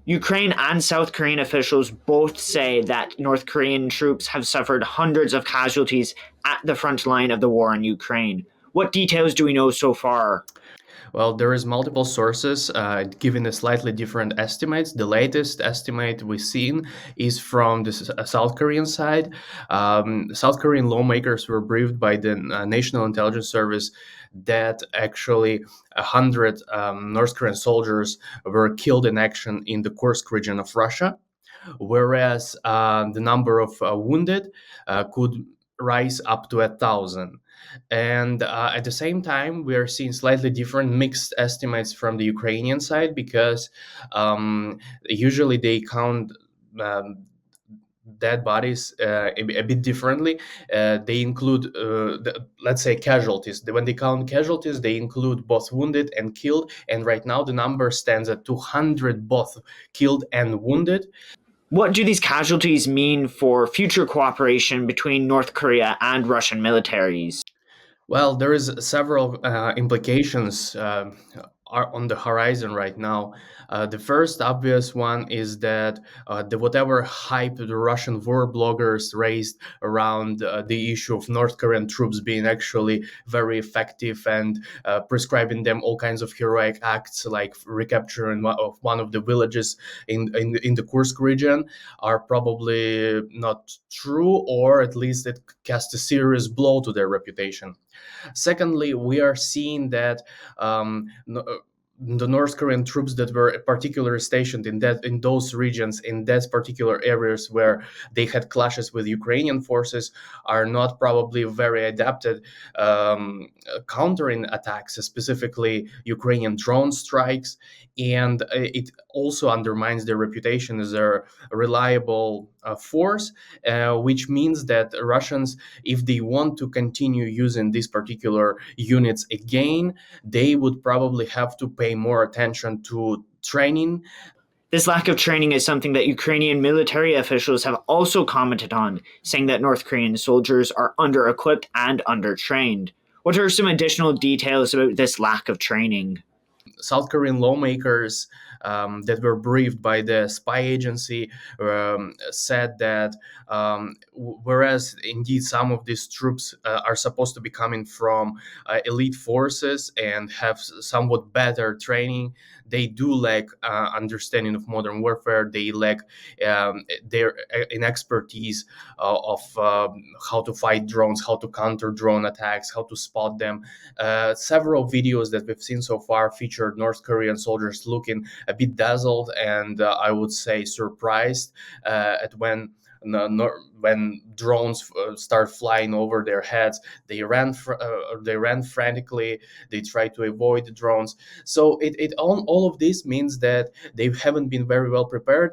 Ukraine and South Korean officials both say that North Korean troops have suffered hundreds of casualties at the front line of the war in Ukraine. What details do we know so far? Well, there is multiple sources giving a slightly different estimates. The latest estimate we've seen is from the South Korean side. South Korean lawmakers were briefed by the National Intelligence Service that actually 100 North Korean soldiers were killed in action in the Kursk region of Russia, whereas the number of wounded could rise up to 1,000. And at the same time, we are seeing slightly different mixed estimates from the Ukrainian side because usually they count um, dead bodies a bit differently. They include, let's say, casualties. When they count casualties, they include both wounded and killed. And right now, the number stands at 200, both killed and wounded. What do these casualties mean for future cooperation between North Korea and Russian militaries? Well, there is several implications are on the horizon right now. The first obvious one is that the whatever hype the Russian war bloggers raised around the issue of North Korean troops being actually very effective and prescribing them all kinds of heroic acts like recapturing one of the villages in the Kursk region are probably not true, or at least it cast a serious blow to their reputation. Secondly, we are seeing that the North Korean troops that were particularly stationed in those regions, in those particular areas where they had clashes with Ukrainian forces, are not probably very adapted countering attacks, specifically Ukrainian drone strikes, and it also undermines their reputation as a reliable force, which means that Russians, if they want to continue using these particular units again, they would probably have to pay more attention to training. This lack of training is something that Ukrainian military officials have also commented on, saying that North Korean soldiers are under equipped and undertrained. What are some additional details about this lack of training? South Korean lawmakers that were briefed by the spy agency said that whereas indeed some of these troops are supposed to be coming from elite forces and have somewhat better training, they do lack understanding of modern warfare. They lack their in expertise of how to fight drones, how to counter drone attacks, how to spot them. Several videos that we've seen so far featured North Korean soldiers looking a bit dazzled and I would say surprised at when drones start flying over their heads. They ran frantically. They tried to avoid the drones. So all of this means that they haven't been very well prepared,